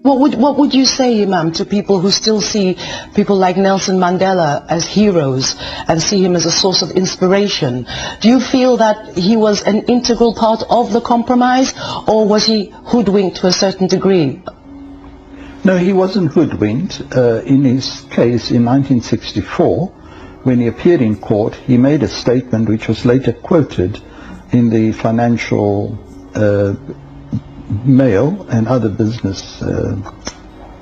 What would you say, Imam, to people who still see people like Nelson Mandela as heroes and see him as a source of inspiration? Do you feel that he was an integral part of the compromise, or was he hoodwinked to a certain degree? No, he wasn't hoodwinked. In his case in 1964, when he appeared in court, he made a statement which was later quoted in the Financial Mail and other business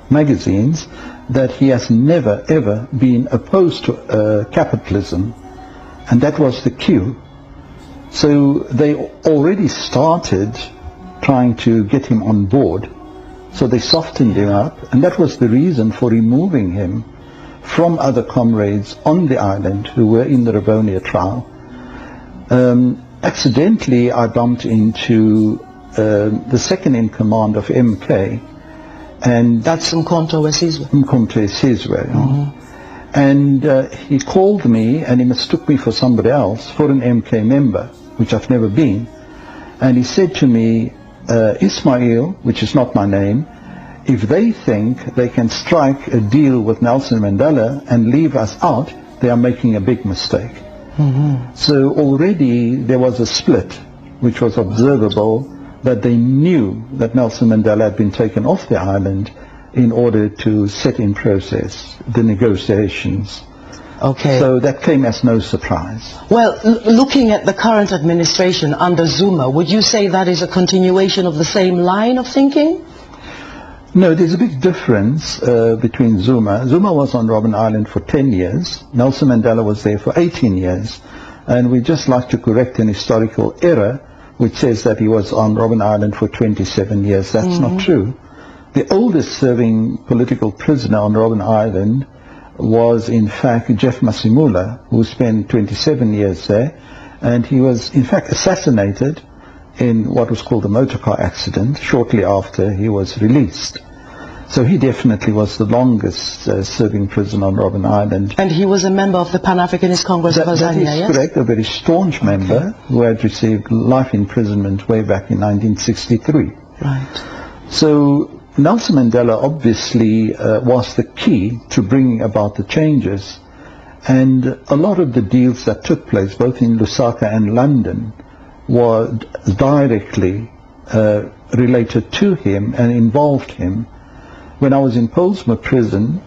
magazines, that he has never ever been opposed to capitalism, and that was the cue. So they already started trying to get him on board, so they softened him up, and that was the reason for removing him from other comrades on the island who were in the Rivonia trial. Accidentally I bumped into the second in command of MK, and that's Mkhonto we Sizwe. Mkhonto we Sizwe. And he called me and he mistook me for somebody else, for an MK member, which I've never been. And he said to me, Ismail, which is not my name, if they think they can strike a deal with Nelson Mandela and leave us out, they are making a big mistake. So already there was a split which was observable, that they knew that Nelson Mandela had been taken off the island in order to set in process the negotiations. Okay. So that came as no surprise. Well, looking at the current administration under Zuma, would you say that is a continuation of the same line of thinking? No, there's a big difference between Zuma. Zuma was on Robben Island for 10 years. Nelson Mandela was there for 18 years. And we'd just like to correct an historical error which says that he was on Robben Island for 27 years. That's not true. The oldest serving political prisoner on Robben Island was in fact Jeff Masimula, who spent 27 years there, and he was in fact assassinated in what was called a motorcar accident shortly after he was released. So he definitely was the longest serving prisoner on Robben Island. And he was a member of the Pan-Africanist Congress of Azania, yes? That is correct, a very staunch member who had received life imprisonment way back in 1963. Right. So Nelson Mandela obviously was the key to bringing about the changes, and a lot of the deals that took place both in Lusaka and London were directly related to him and involved him. When I was in Pollsmoor prison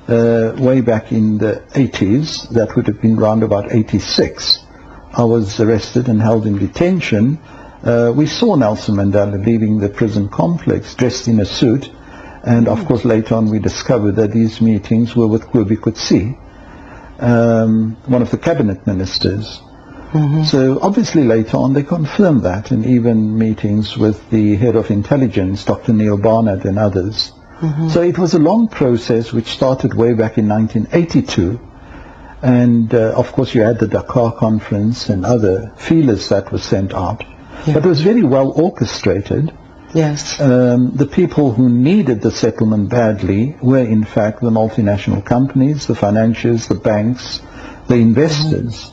way back in the 80s, that would have been around about 86, I was arrested and held in detention. We saw Nelson Mandela leaving the prison complex dressed in a suit, and of course later on we discovered that these meetings were with Kobie Coetsee, one of the cabinet ministers. So obviously later on they confirmed that, and even meetings with the head of intelligence, Dr. Neil Barnett, and others. So it was a long process which started way back in 1982, and of course you had the Dakar conference and other feelers that were sent out. But it was very well orchestrated. Yes. The people who needed the settlement badly were in fact the multinational companies, the financiers, the banks, the investors.